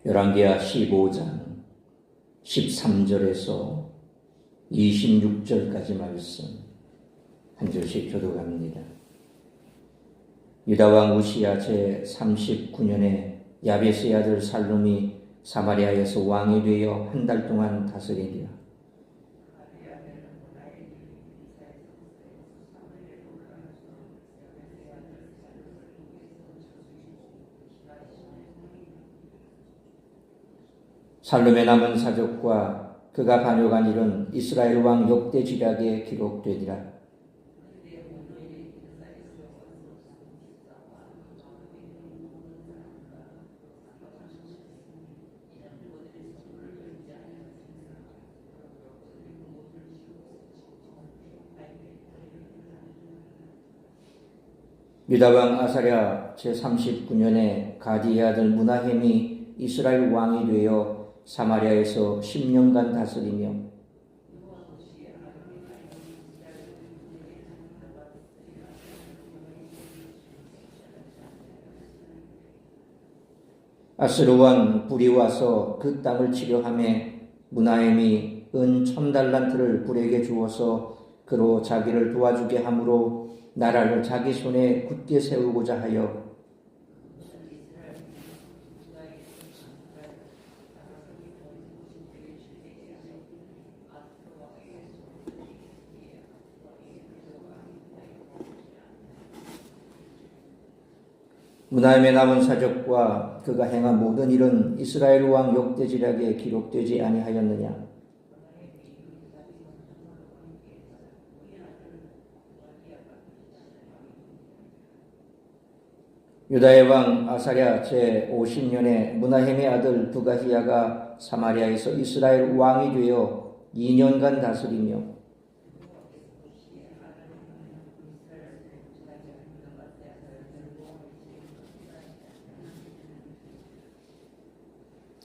열왕기하 15장 13절에서 26절까지 말씀 한 절씩 교독합니다. 유다왕 우시야 제39년에 야베스의 아들 살룸이 사마리아에서 왕이 되어 한 달 동안 다스리니라. 살룸의 남은 사적과 그가 반역한 일은 이스라엘 왕 역대 지략에 기록되리라. 유다왕 아사랴 제39년에 가디의 아들 무나헴이 이스라엘 왕이 되어 사마리아에서 10년간 다스리며 아스루 왕 불이 와서 그 땅을 치려하매 무나헴이 은 1000달란트를 불에게 주어서 그로 자기를 도와주게 함으로 나라를 자기 손에 굳게 세우고자 하여 무나헴의 남은 사적과 그가 행한 모든 일은 이스라엘 왕 역대지략에 기록되지 아니하였느냐? 유다의 왕 아사랴 제50년에 무나헴의 아들 부가히야가 사마리아에서 이스라엘 왕이 되어 2년간 다스리며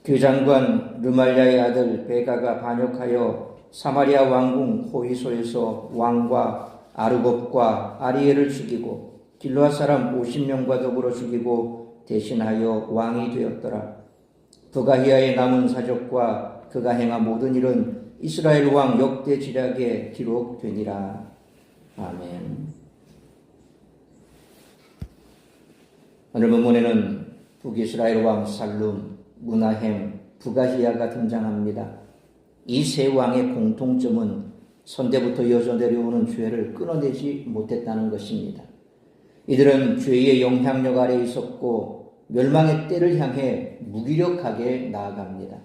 그 장관 르말랴의 아들 베가가 반역하여 사마리아 왕궁 호위소에서 왕과 아르곱과 아리엘을 죽이고 길르앗 사람 50명과 더불어 죽이고 대신하여 왕이 되었더라. 부가히야의 남은 사적과 그가 행한 모든 일은 이스라엘 왕 역대 지략에 기록되니라. 아멘. 오늘 본문에는 북이스라엘 왕 살룸, 무나헴, 부가히야가 등장합니다. 이 세 왕의 공통점은 선대부터 여져 내려오는 죄를 끊어내지 못했다는 것입니다. 이들은 죄의 영향력 아래 있었고 멸망의 때를 향해 무기력하게 나아갑니다.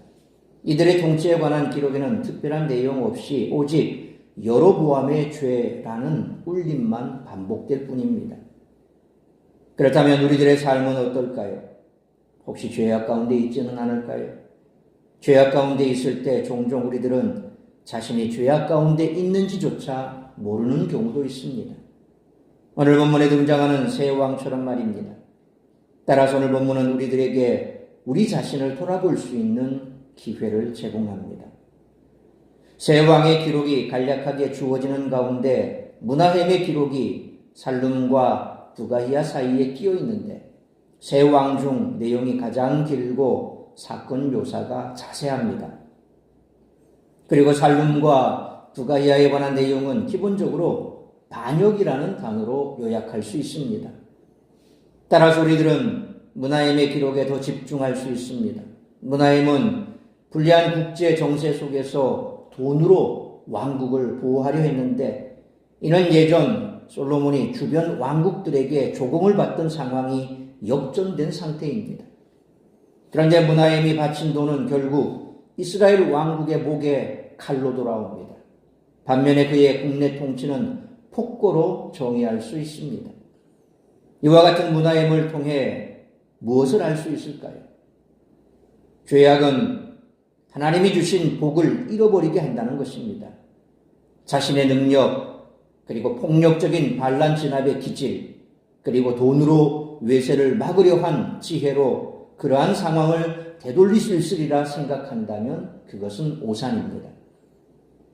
이들의 통치에 관한 기록에는 특별한 내용 없이 오직 여로보암의 죄라는 울림만 반복될 뿐입니다. 그렇다면 우리들의 삶은 어떨까요? 혹시 죄악 가운데 있지는 않을까요? 죄악 가운데 있을 때 종종 우리들은 자신이 죄악 가운데 있는지조차 모르는 경우도 있습니다. 오늘 본문에 등장하는 세 왕처럼 말입니다. 따라서 오늘 본문은 우리들에게 우리 자신을 돌아볼 수 있는 기회를 제공합니다. 세 왕의 기록이 간략하게 주어지는 가운데 무나헴의 기록이 살룸과 부가히야 사이에 끼어 있는데 세 왕 중 내용이 가장 길고 사건 묘사가 자세합니다. 그리고 살룸과 부가히야에 관한 내용은 기본적으로 반역이라는 단어로 요약할 수 있습니다. 따라서 우리들은 무나헴의 기록에 더 집중할 수 있습니다. 무나헴은 불리한 국제 정세 속에서 돈으로 왕국을 보호하려 했는데 이는 예전 솔로몬이 주변 왕국들에게 조공을 받던 상황이 역전된 상태입니다. 그런데 무나헴이 바친 돈은 결국 이스라엘 왕국의 목에 칼로 돌아옵니다. 반면에 그의 국내 통치는 폭거로 정의할 수 있습니다. 이와 같은 무나헴을 통해 무엇을 알 수 있을까요? 죄악은 하나님이 주신 복을 잃어버리게 한다는 것입니다. 자신의 능력, 그리고 폭력적인 반란 진압의 기질, 그리고 돈으로 외세를 막으려 한 지혜로 그러한 상황을 되돌릴 수 있으리라 생각한다면 그것은 오산입니다.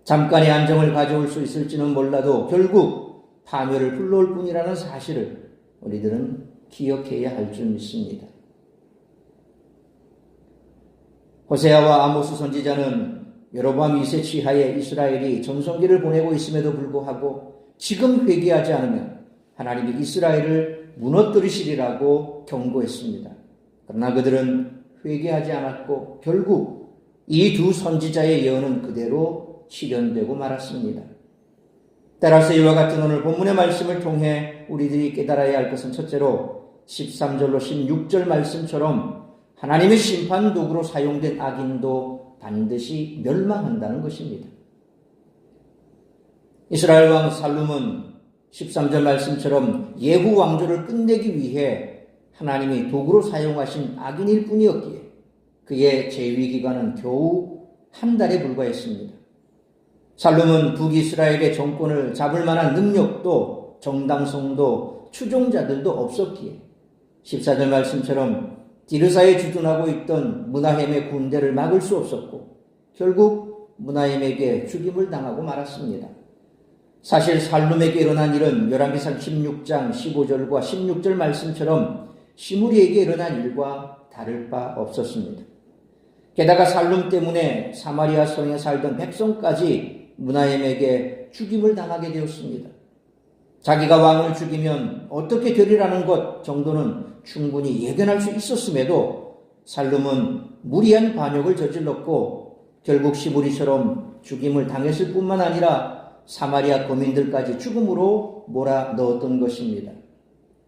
잠깐의 안정을 가져올 수 있을지는 몰라도 결국 파멸을 불러올 뿐이라는 사실을 우리들은 기억해야 할 줄 믿습니다. 호세아와 아모스 선지자는 여로보암 2세 치하에 이스라엘이 전성기를 보내고 있음에도 불구하고 지금 회개하지 않으면 하나님이 이스라엘을 무너뜨리시리라고 경고했습니다. 그러나 그들은 회개하지 않았고 결국 이 두 선지자의 예언은 그대로 실현되고 말았습니다. 따라서 이와 같은 오늘 본문의 말씀을 통해 우리들이 깨달아야 할 것은 첫째로 13절로 16절 말씀처럼 하나님의 심판 도구로 사용된 악인도 반드시 멸망한다는 것입니다. 이스라엘 왕 살룸은 13절 말씀처럼 예후 왕조를 끝내기 위해 하나님이 도구로 사용하신 악인일 뿐이었기에 그의 재위 기간은 겨우 한 달에 불과했습니다. 살룸은 북이스라엘의 정권을 잡을 만한 능력도 정당성도 추종자들도 없었기에 14절 말씀처럼 디르사에 주둔하고 있던 므나헴의 군대를 막을 수 없었고 결국 므나헴에게 죽임을 당하고 말았습니다. 사실 살룸에게 일어난 일은 열왕기상 16장 15절과 16절 말씀처럼 시므리에게 일어난 일과 다를 바 없었습니다. 게다가 살룸 때문에 사마리아 성에 살던 백성까지 므나헴에게 죽임을 당하게 되었습니다. 자기가 왕을 죽이면 어떻게 되리라는 것 정도는 충분히 예견할 수 있었음에도 살룸은 무리한 반역을 저질렀고 결국 시므리처럼 죽임을 당했을 뿐만 아니라 사마리아 거민들까지 죽음으로 몰아넣었던 것입니다.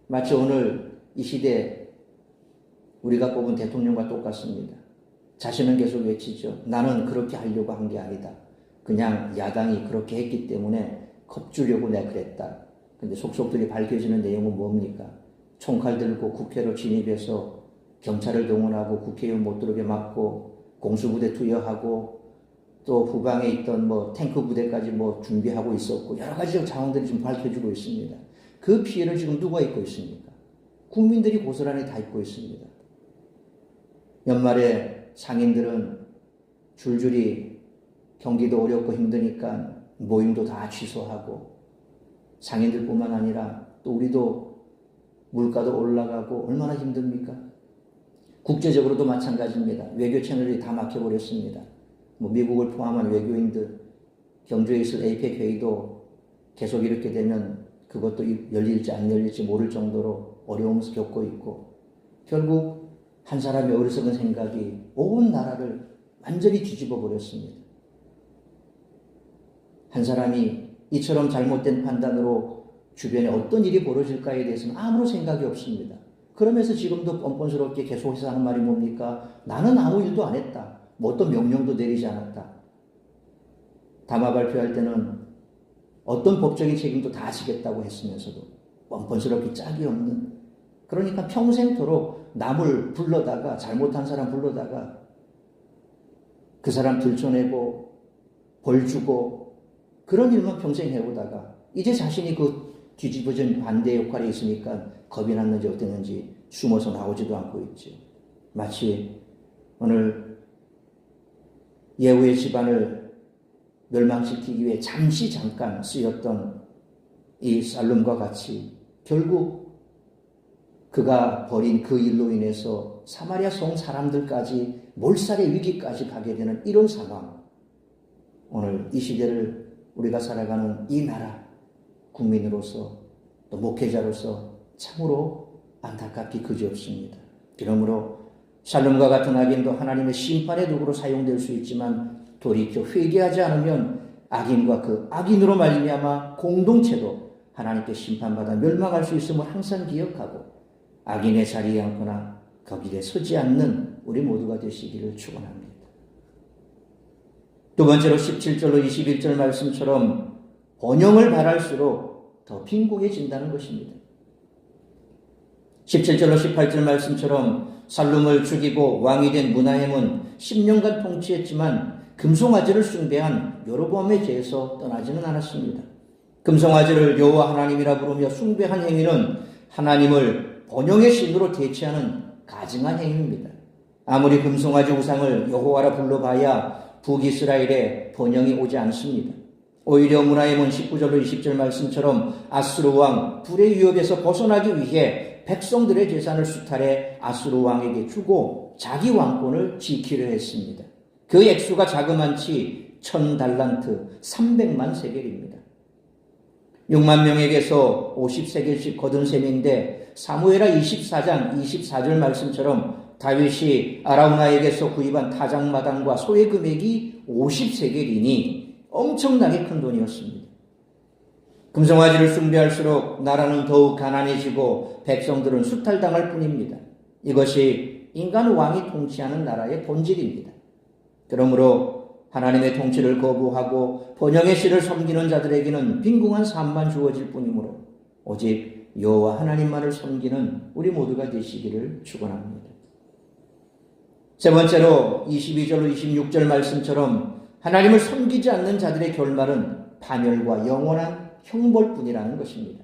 마치 오늘 이 시대 우리가 뽑은 대통령과 똑같습니다. 자신은 계속 외치죠. 나는 그렇게 하려고 한 게 아니다. 그냥 야당이 그렇게 했기 때문에 겁주려고 내가 그랬다. 근데 속속들이 밝혀지는 내용은 뭡니까? 총칼 들고 국회로 진입해서 경찰을 동원하고 국회의원 못 들어오게 막고 공수부대 투여하고 또 후방에 있던 탱크 부대까지 준비하고 있었고 여러 가지 상황들이 지금 밝혀지고 있습니다. 그 피해를 지금 누가 입고 있습니까? 국민들이 고스란히 다 입고 있습니다. 연말에 상인들은 줄줄이 경기도 어렵고 힘드니까 모임도 다 취소하고 상인들뿐만 아니라 또 우리도 물가도 올라가고 얼마나 힘듭니까? 국제적으로도 마찬가지입니다. 외교 채널이 다 막혀버렸습니다. 미국을 포함한 외교인들, 경주에 있을 APEC 회의도 계속 이렇게 되면 그것도 열릴지 안 열릴지 모를 정도로 어려움을 겪고 있고 결국 한 사람의 어리석은 생각이 온 나라를 완전히 뒤집어 버렸습니다. 한 사람이 이처럼 잘못된 판단으로 주변에 어떤 일이 벌어질까에 대해서는 아무런 생각이 없습니다. 그러면서 지금도 뻔뻔스럽게 계속해서 하는 말이 뭡니까? 나는 아무 일도 안 했다. 어떤 명령도 내리지 않았다. 담화 발표할 때는 어떤 법적인 책임도 다 지겠다고 했으면서도 뻔뻔스럽게 짝이 없는, 그러니까 평생토록 남을 불러다가 잘못한 사람 불러다가 그 사람 들춰내고 벌 주고 그런 일만 평생 해오다가 이제 자신이 그 뒤집어진 반대 역할에 있으니까 겁이 났는지 어땠는지 숨어서 나오지도 않고 있지. 마치 오늘 예후의 집안을 멸망시키기 위해 잠깐 쓰였던 이 살룸과 같이 결국 그가 벌인 그 일로 인해서 사마리아 성 사람들까지 몰살의 위기까지 가게 되는 이런 상황. 오늘 이 시대를 우리가 살아가는 이 나라 국민으로서 또 목회자로서 참으로 안타깝기 그지없습니다. 그러므로 살룸과 같은 악인도 하나님의 심판의 도구로 사용될 수 있지만 돌이켜 회개하지 않으면 악인과 그 악인으로 말미암아 공동체도 하나님께 심판받아 멸망할 수 있음을 항상 기억하고 악인의 자리에 앉거나 거기에 서지 않는 우리 모두가 되시기를 축원합니다. 두 번째로 17절로 21절 말씀처럼 번영을 바랄수록 더 빈곤해진다는 것입니다. 17절로 18절 말씀처럼 살룸을 죽이고 왕이 된 므나헴은 10년간 통치했지만 금송아지를 숭배한 여로보암에 대해서 떠나지는 않았습니다. 금송아지를 여호와 하나님이라 부르며 숭배한 행위는 하나님을 번영의 신으로 대체하는 가증한 행위입니다. 아무리 금송아지 우상을 여호와라 불러봐야 북이스라엘에 번영이 오지 않습니다. 오히려 므나헴은 19절로 20절 말씀처럼 아수르 왕 불의 위협에서 벗어나기 위해 백성들의 재산을 수탈해 아수르 왕에게 주고 자기 왕권을 지키려 했습니다. 그 액수가 자그만치 1000달란트 300만 세겔입니다. 6만 명에게서 50세겔씩 거둔 셈인데 사무엘하 24장 24절 말씀처럼 다윗이 아라우나에게서 구입한 타작마당과 소의 금액이 50세겔이니 엄청나게 큰 돈이었습니다. 금송아지를 숭배할수록 나라는 더욱 가난해지고 백성들은 수탈당할 뿐입니다. 이것이 인간 왕이 통치하는 나라의 본질입니다. 그러므로 하나님의 통치를 거부하고 번영의 신을 섬기는 자들에게는 빈궁한 삶만 주어질 뿐이므로 오직 여호와 하나님만을 섬기는 우리 모두가 되시기를 축원합니다. 세 번째로 22절로 26절 말씀처럼 하나님을 섬기지 않는 자들의 결말은 파멸과 영원한 형벌뿐이라는 것입니다.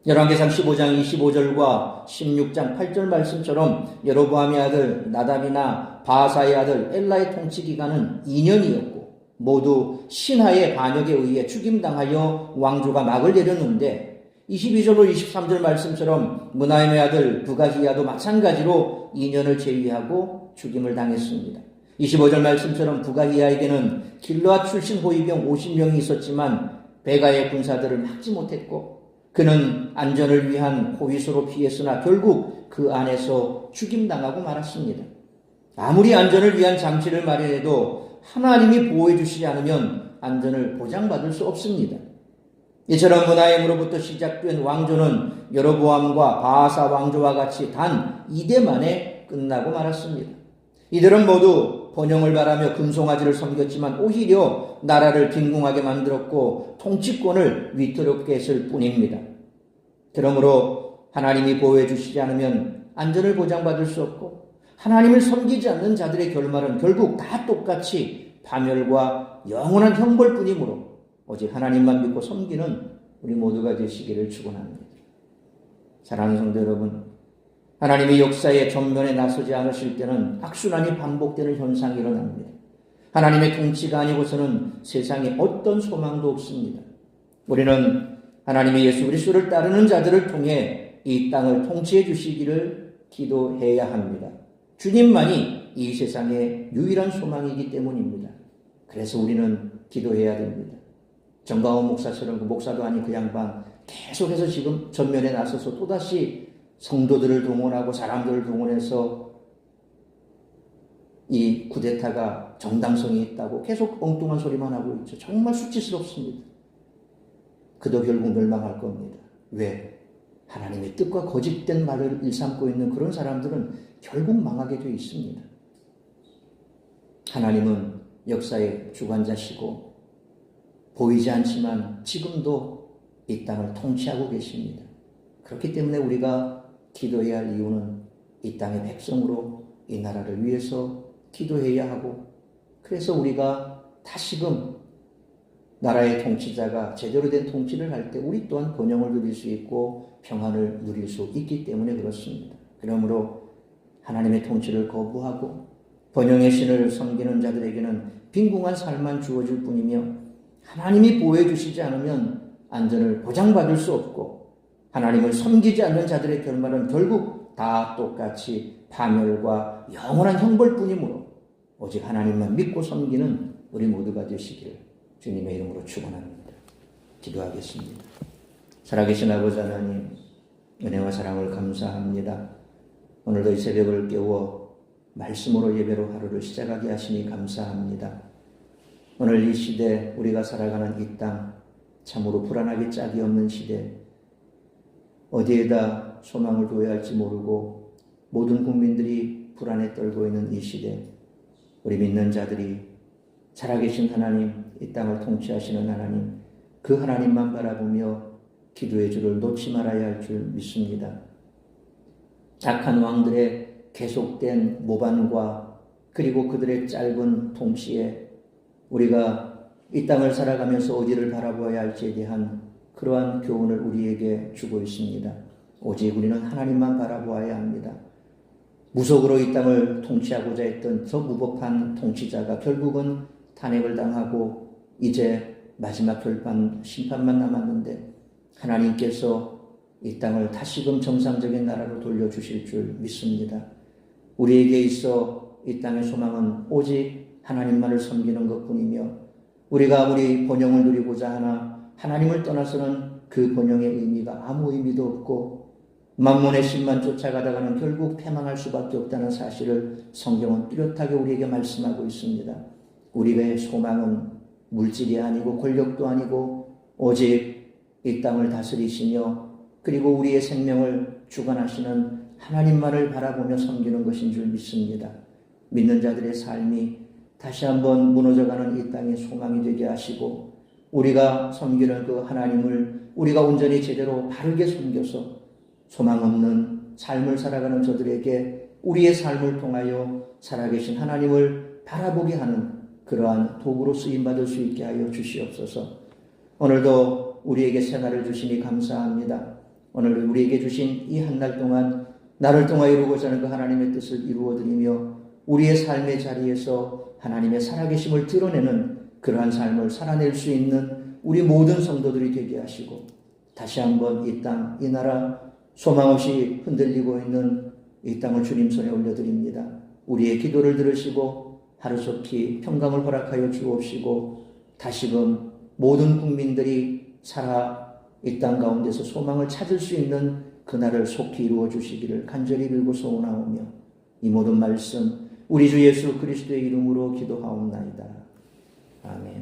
열왕기상 15장 25절과 16장 8절 말씀처럼 여로보암의 아들 나답이나 바하사의 아들 엘라의 통치 기간은 2년이었고 모두 신하의 반역에 의해 죽임당하여 왕조가 막을 내렸는데 22절로 23절 말씀처럼 므나헴의 아들 부가히야도 마찬가지로 2년을 제위하고 죽임을 당했습니다. 25절 말씀처럼 부가히야에게는 길르앗 출신 호위병 50명이 있었지만 베가의 군사들을 막지 못했고 그는 안전을 위한 호위소로 피했으나 결국 그 안에서 죽임당하고 말았습니다. 아무리 안전을 위한 장치를 마련해도 하나님이 보호해 주시지 않으면 안전을 보장받을 수 없습니다. 이처럼 므나헴으로부터 시작된 왕조는 여로보암과 바하사 왕조와 같이 단 2대 만에 끝나고 말았습니다. 이들은 모두 번영을 바라며 금송아지를 섬겼지만 오히려 나라를 빈궁하게 만들었고 통치권을 위태롭게 했을 뿐입니다. 그러므로 하나님이 보호해 주시지 않으면 안전을 보장받을 수 없고 하나님을 섬기지 않는 자들의 결말은 결국 다 똑같이 파멸과 영원한 형벌뿐이므로 오직 하나님만 믿고 섬기는 우리 모두가 되시기를 축원합니다. 사랑하는 성도 여러분, 하나님이 역사의 전면에 나서지 않으실 때는 악순환이 반복되는 현상이 일어납니다. 하나님의 통치가 아니고서는 세상에 어떤 소망도 없습니다. 우리는 하나님의 예수 그리스도를 따르는 자들을 통해 이 땅을 통치해 주시기를 기도해야 합니다. 주님만이 이 세상의 유일한 소망이기 때문입니다. 그래서 우리는 기도해야 됩니다. 정광훈 목사처럼 그 목사도 아닌 그 양반 계속해서 지금 전면에 나서서 또다시 성도들을 동원하고 사람들을 동원해서 이 쿠데타가 정당성이 있다고 계속 엉뚱한 소리만 하고 있죠. 정말 수치스럽습니다. 그도 결국 멸망할 겁니다. 왜? 하나님의 뜻과 거짓된 말을 일삼고 있는 그런 사람들은 결국 망하게 되어 있습니다. 하나님은 역사의 주관자시고 보이지 않지만 지금도 이 땅을 통치하고 계십니다. 그렇기 때문에 우리가 기도해야 할 이유는 이 땅의 백성으로 이 나라를 위해서 기도해야 하고 그래서 우리가 다시금 나라의 통치자가 제대로 된 통치를 할 때 우리 또한 번영을 누릴 수 있고 평안을 누릴 수 있기 때문에 그렇습니다. 그러므로 하나님의 통치를 거부하고 번영의 신을 섬기는 자들에게는 빈궁한 삶만 주어질 뿐이며 하나님이 보호해 주시지 않으면 안전을 보장받을 수 없고 하나님을 섬기지 않는 자들의 결말은 결국 다 똑같이 파멸과 영원한 형벌뿐이므로 오직 하나님만 믿고 섬기는 우리 모두가 되시기를 주님의 이름으로 축원합니다. 기도하겠습니다. 살아계신 아버지 하나님, 은혜와 사랑을 감사합니다. 오늘도 이 새벽을 깨워 말씀으로 예배로 하루를 시작하게 하시니 감사합니다. 오늘 이 시대 우리가 살아가는 이 땅 참으로 불안하게 짝이 없는 시대, 어디에다 소망을 둬야 할지 모르고 모든 국민들이 불안에 떨고 있는 이 시대, 우리 믿는 자들이 살아계신 하나님, 이 땅을 통치하시는 하나님, 그 하나님만 바라보며 기도의 줄을 놓지 말아야 할 줄 믿습니다. 악한 왕들의 계속된 모반과 그리고 그들의 짧은 통치에 우리가 이 땅을 살아가면서 어디를 바라보아야 할지에 대한 그러한 교훈을 우리에게 주고 있습니다. 오직 우리는 하나님만 바라보아야 합니다. 무속으로 이 땅을 통치하고자 했던 저 무법한 통치자가 결국은 탄핵을 당하고 이제 마지막 심판만 남았는데 하나님께서 이 땅을 다시금 정상적인 나라로 돌려주실 줄 믿습니다. 우리에게 있어 이 땅의 소망은 오직 하나님만을 섬기는 것뿐이며 우리가 아무리 번영을 누리고자 하나 하나님을 떠나서는 그 번영의 의미가 아무 의미도 없고 만몬의 신만 쫓아가다가는 결국 패망할 수밖에 없다는 사실을 성경은 뚜렷하게 우리에게 말씀하고 있습니다. 우리의 소망은 물질이 아니고 권력도 아니고 오직 이 땅을 다스리시며 그리고 우리의 생명을 주관하시는 하나님만을 바라보며 섬기는 것인 줄 믿습니다. 믿는 자들의 삶이 다시 한번 무너져가는 이 땅의 소망이 되게 하시고 우리가 섬기는 그 하나님을 우리가 온전히 제대로 바르게 섬겨서 소망 없는 삶을 살아가는 저들에게 우리의 삶을 통하여 살아계신 하나님을 바라보게 하는 그러한 도구로 쓰임받을 수 있게 하여 주시옵소서. 오늘도 우리에게 새날을 주시니 감사합니다. 오늘 우리에게 주신 이 한 날 동안 나를 통하여 이루고자 하는 그 하나님의 뜻을 이루어드리며 우리의 삶의 자리에서 하나님의 살아계심을 드러내는 그러한 삶을 살아낼 수 있는 우리 모든 성도들이 되게 하시고 다시 한번 이 땅, 이 나라 소망 없이 흔들리고 있는 이 땅을 주님 손에 올려드립니다. 우리의 기도를 들으시고 하루속히 평강을 허락하여 주옵시고 다시금 모든 국민들이 살아 이 땅 가운데서 소망을 찾을 수 있는 그날을 속히 이루어 주시기를 간절히 빌고 소원하오며 이 모든 말씀 우리 주 예수 그리스도의 이름으로 기도하옵나이다. 아멘.